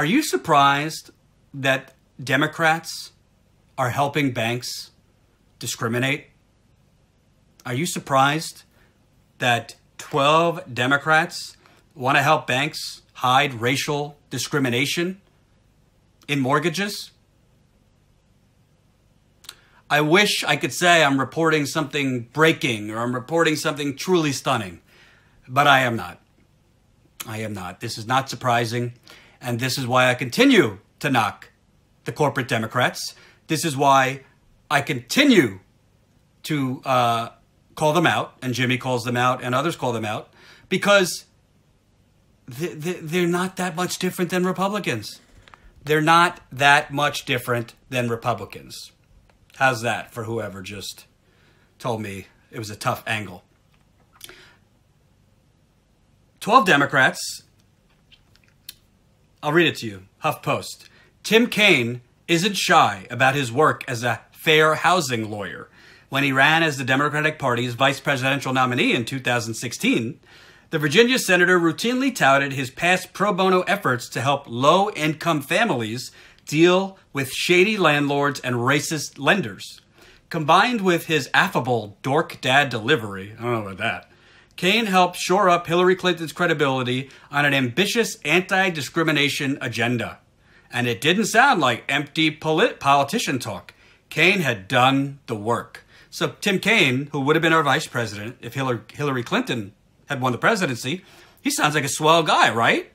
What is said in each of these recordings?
Are you surprised that Democrats are helping banks discriminate? Are you surprised that 12 Democrats want to help banks hide racial discrimination in mortgages? I wish I could say I'm reporting something breaking or I'm reporting something truly stunning, but I am not. I am not. This is not surprising, and this is why I continue to knock the corporate Democrats. This is why I continue to call them out, and Jimmy calls them out, and others call them out, because they're not that much different than Republicans. They're not that much different than Republicans. How's that for whoever just told me it was a tough angle? 12 Democrats. I'll read it to you. HuffPost. Tim Kaine isn't shy about his work as a fair housing lawyer. When he ran as the Democratic Party's vice presidential nominee in 2016, the Virginia senator routinely touted his past pro bono efforts to help low-income families deal with shady landlords and racist lenders. Combined with his affable dork dad delivery, I don't know about that, Kaine helped shore up Hillary Clinton's credibility on an ambitious anti-discrimination agenda. And it didn't sound like empty politician talk. Kaine had done the work. So Tim Kaine, who would have been our vice president if Hillary Clinton had won the presidency, he sounds like a swell guy, right?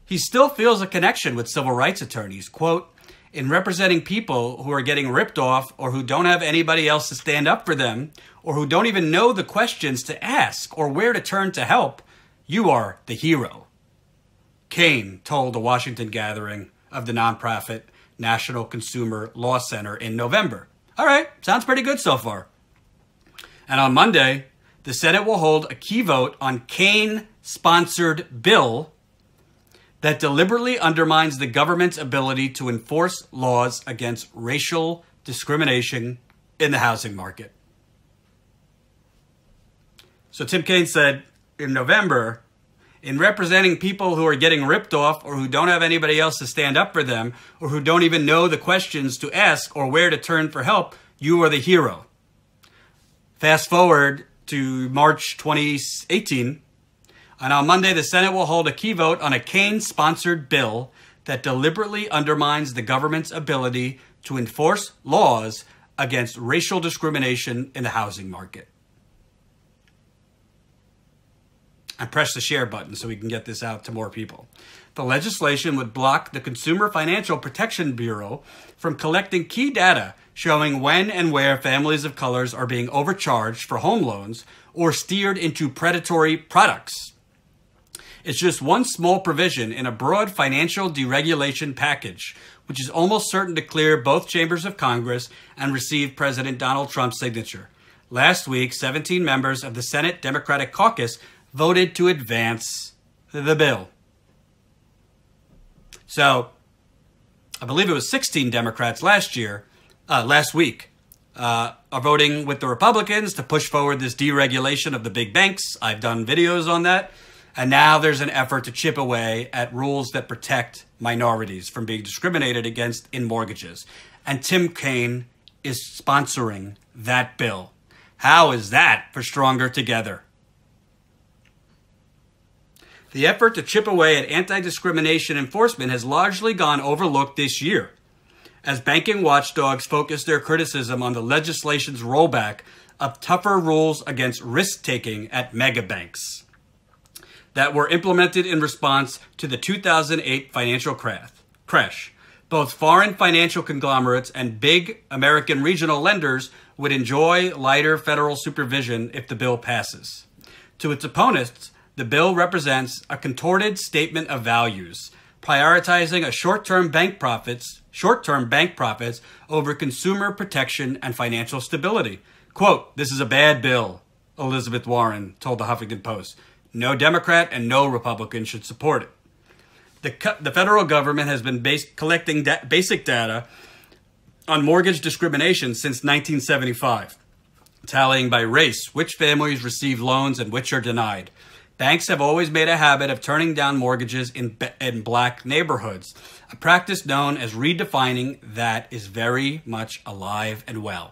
He still feels a connection with civil rights attorneys. Quote, in representing people who are getting ripped off or who don't have anybody else to stand up for them or who don't even know the questions to ask or where to turn to help, you are the hero. Kaine told a Washington gathering of the nonprofit National Consumer Law Center in November. All right, sounds pretty good so far. And on Monday, the Senate will hold a key vote on Kaine-sponsored bill that deliberately undermines the government's ability to enforce laws against racial discrimination in the housing market. So Tim Kaine said in November, in representing people who are getting ripped off or who don't have anybody else to stand up for them or who don't even know the questions to ask or where to turn for help, you are the hero. Fast forward to March 2018, and on Monday, the Senate will hold a key vote on a Kaine-sponsored bill that deliberately undermines the government's ability to enforce laws against racial discrimination in the housing market. And press the share button so we can get this out to more people. The legislation would block the Consumer Financial Protection Bureau from collecting key data showing when and where families of colors are being overcharged for home loans or steered into predatory products. It's just one small provision in a broad financial deregulation package, which is almost certain to clear both chambers of Congress and receive President Donald Trump's signature. Last week, 17 members of the Senate Democratic Caucus voted to advance the bill. So, I believe it was 16 Democrats last week, are voting with the Republicans to push forward this deregulation of the big banks. I've done videos on that. And now there's an effort to chip away at rules that protect minorities from being discriminated against in mortgages. And Tim Kaine is sponsoring that bill. How is that for stronger together? The effort to chip away at anti-discrimination enforcement has largely gone overlooked this year, as banking watchdogs focus their criticism on the legislation's rollback of tougher rules against risk-taking at megabanks that were implemented in response to the 2008 financial crash. Both foreign financial conglomerates and big American regional lenders would enjoy lighter federal supervision if the bill passes. To its opponents, the bill represents a contorted statement of values, prioritizing short-term bank profits over consumer protection and financial stability. Quote, this is a bad bill, Elizabeth Warren told the Huffington Post. No Democrat and no Republican should support it. The federal government has been collecting basic data on mortgage discrimination since 1975, tallying by race which families receive loans and which are denied. Banks have always made a habit of turning down mortgages in black neighborhoods. A practice known as redefining that is very much alive and well.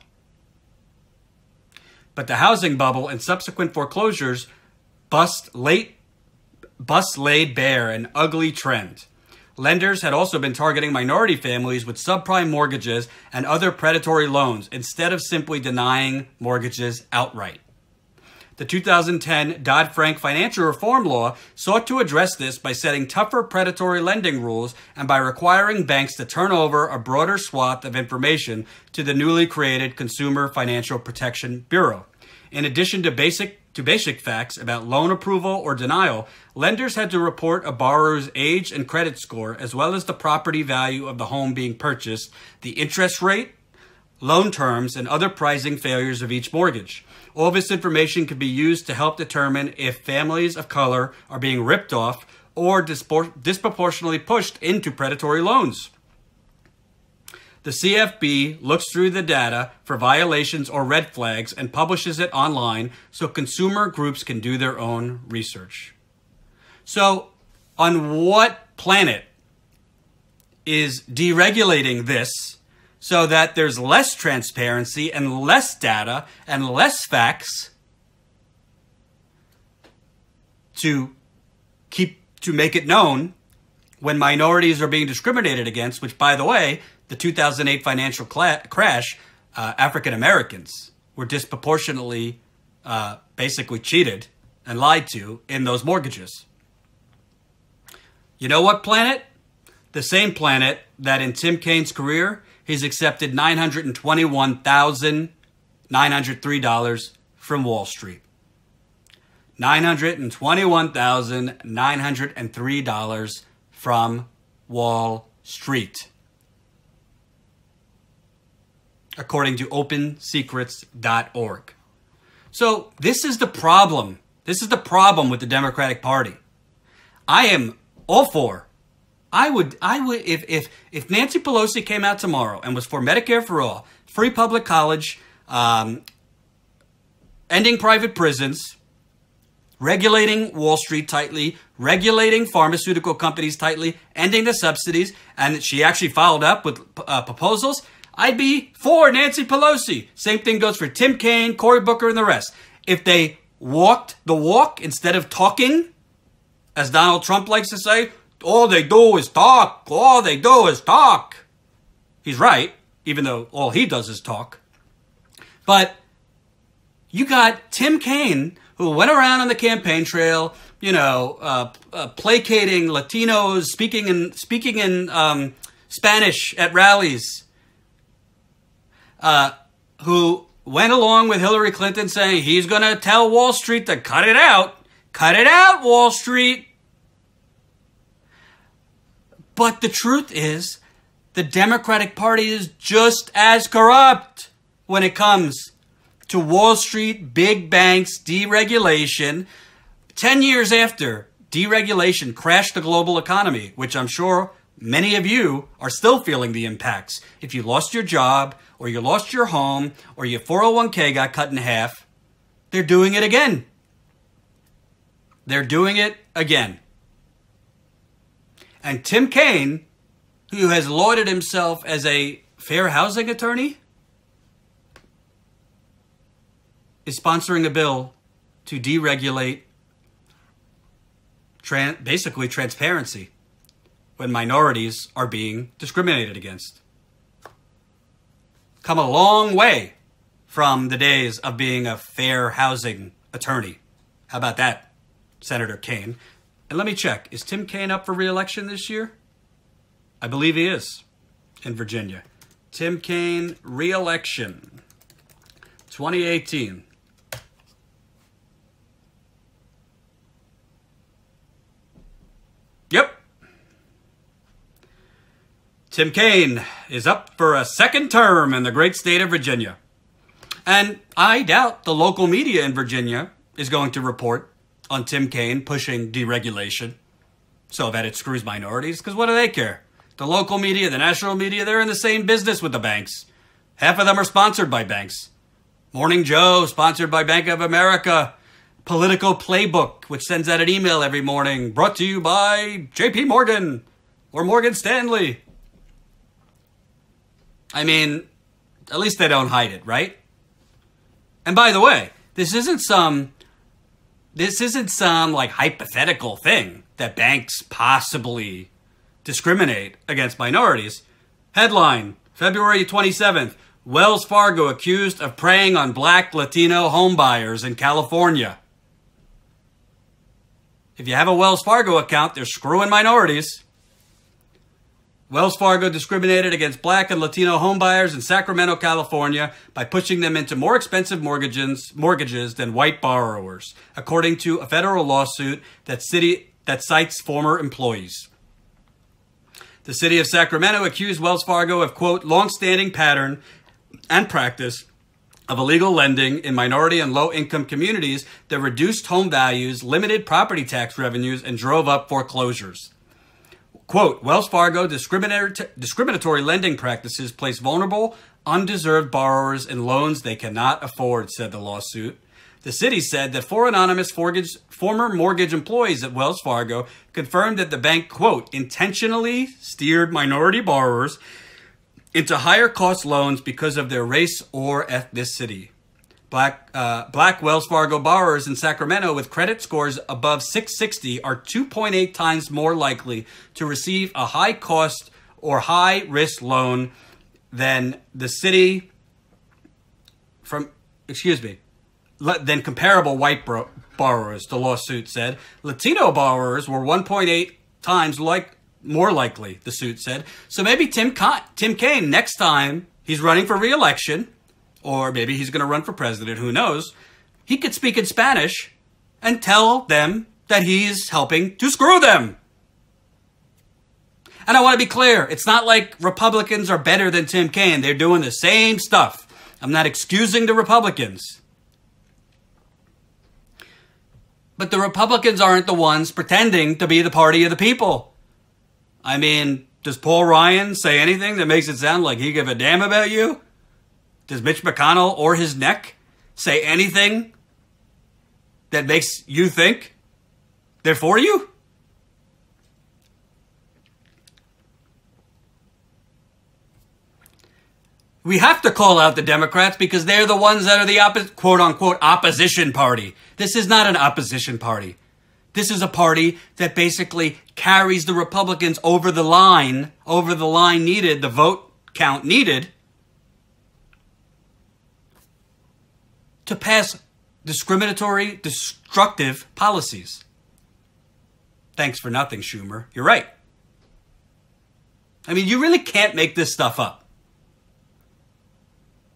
But the housing bubble and subsequent foreclosures laid bare an ugly trend. Lenders had also been targeting minority families with subprime mortgages and other predatory loans instead of simply denying mortgages outright. The 2010 Dodd-Frank financial reform law sought to address this by setting tougher predatory lending rules and by requiring banks to turn over a broader swath of information to the newly created Consumer Financial Protection Bureau. In addition to basic facts about loan approval or denial, lenders had to report a borrower's age and credit score, as well as the property value of the home being purchased, the interest rate, loan terms, and other pricing failures of each mortgage. All this information can be used to help determine if families of color are being ripped off or disproportionately pushed into predatory loans. The CFB looks through the data for violations or red flags and publishes it online so consumer groups can do their own research. So, on what planet is deregulating this so that there's less transparency and less data and less facts to make it known when minorities are being discriminated against, which, by the way, the 2008 financial crash, African Americans were disproportionately basically cheated and lied to in those mortgages. You know what planet? The same planet that in Tim Kaine's career, he's accepted $921,903 from Wall Street. $921,903 from Wall Street, according to OpenSecrets.org. So this is the problem. This is the problem with the Democratic Party. I am all for. I would, if Nancy Pelosi came out tomorrow and was for Medicare for all, free public college, ending private prisons, regulating Wall Street tightly, regulating pharmaceutical companies tightly, ending the subsidies, and she actually followed up with proposals, I'd be for Nancy Pelosi. Same thing goes for Tim Kaine, Cory Booker, and the rest. If they walked the walk instead of talking, as Donald Trump likes to say, all they do is talk. All they do is talk. He's right, even though all he does is talk. But you got Tim Kaine, who went around on the campaign trail, placating Latinos, speaking in Spanish at rallies, who went along with Hillary Clinton saying he's going to tell Wall Street to cut it out. Cut it out, Wall Street. But the truth is, the Democratic Party is just as corrupt when it comes to Wall Street, big banks, deregulation. 10 years after deregulation crashed the global economy, which I'm sure many of you are still feeling the impacts. If you lost your job, or you lost your home, or your 401k got cut in half, they're doing it again. They're doing it again. And Tim Kaine, who has lauded himself as a fair housing attorney, is sponsoring a bill to deregulate basically transparency when minorities are being discriminated against. Come a long way from the days of being a fair housing attorney. How about that, Senator Kaine? And let me check. Is Tim Kaine up for re-election this year? I believe he is in Virginia. Tim Kaine, re-election, 2018. Yep. Tim Kaine is up for a second term in the great state of Virginia. And I doubt the local media in Virginia is going to report on Tim Kaine pushing deregulation so that it screws minorities, because what do they care? The local media, the national media, they're in the same business with the banks. Half of them are sponsored by banks. Morning Joe, sponsored by Bank of America. Political Playbook, which sends out an email every morning, brought to you by JP Morgan or Morgan Stanley. I mean, at least they don't hide it, right? And by the way, this isn't some like hypothetical thing that banks possibly discriminate against minorities. Headline, February 27th, Wells Fargo accused of preying on black Latino homebuyers in California. If you have a Wells Fargo account, they're screwing minorities. Wells Fargo discriminated against black and Latino homebuyers in Sacramento, California by pushing them into more expensive mortgages than white borrowers, according to a federal lawsuit that cites former employees. The city of Sacramento accused Wells Fargo of, quote, long-standing pattern and practice of illegal lending in minority and low-income communities that reduced home values, limited property tax revenues, and drove up foreclosures. Quote, Wells Fargo discriminatory lending practices place vulnerable, undeserved borrowers in loans they cannot afford, said the lawsuit. The city said that four anonymous former mortgage employees at Wells Fargo confirmed that the bank, quote, intentionally steered minority borrowers into higher cost loans because of their race or ethnicity. Black Wells Fargo borrowers in Sacramento with credit scores above 660 are 2.8 times more likely to receive a high cost or high risk loan than than comparable white borrowers, the lawsuit said. Latino borrowers were 1.8 times more likely, the suit said. So maybe Tim Kaine, next time he's running for re-election, or maybe he's going to run for president, who knows, he could speak in Spanish and tell them that he's helping to screw them. And I want to be clear, it's not like Republicans are better than Tim Kaine. They're doing the same stuff. I'm not excusing the Republicans. But the Republicans aren't the ones pretending to be the party of the people. I mean, does Paul Ryan say anything that makes it sound like he give a damn about you? Does Mitch McConnell or his neck say anything that makes you think they're for you? We have to call out the Democrats because they're the ones that are the quote-unquote opposition party. This is not an opposition party. This is a party that basically carries the Republicans over the line needed, the vote count needed, to pass discriminatory, destructive policies. Thanks for nothing, Schumer. You're right. I mean, you really can't make this stuff up.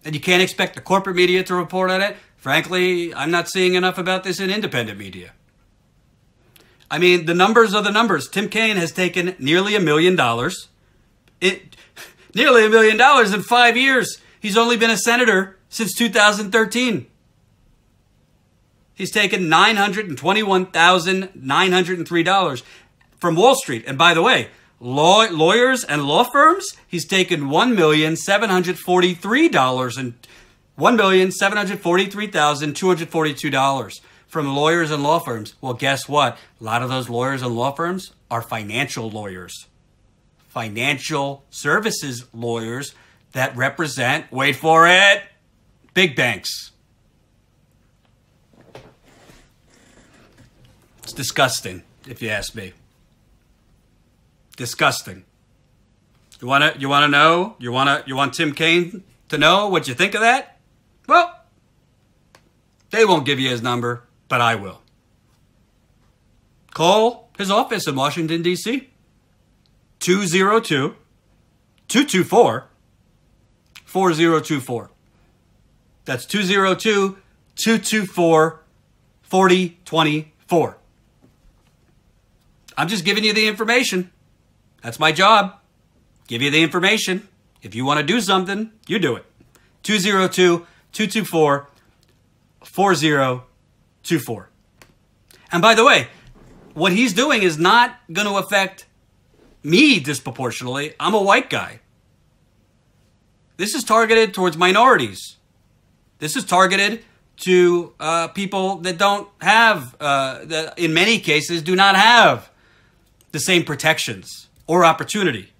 And you can't expect the corporate media to report on it. Frankly, I'm not seeing enough about this in independent media. I mean, the numbers are the numbers. Tim Kaine has taken nearly $1 million. Nearly $1 million in 5 years. He's only been a senator since 2013. He's taken $921,903 from Wall Street. And by the way, lawyers and law firms, he's taken $1,743,242 from lawyers and law firms. Well, guess what? A lot of those lawyers and law firms are financial lawyers. Financial services lawyers that represent, wait for it, big banks. It's disgusting, if you ask me. Disgusting. You want to know? You want Tim Kaine to know what you think of that? Well, they won't give you his number, but I will. Call his office in Washington, D.C. 202-224-4024. That's 202-224-4024. I'm just giving you the information. That's my job. Give you the information. If you want to do something, you do it. 202-224-4024. And by the way, what he's doing is not going to affect me disproportionately. I'm a white guy. This is targeted towards minorities. This is targeted to people that don't have, that in many cases do not have the same protections or opportunity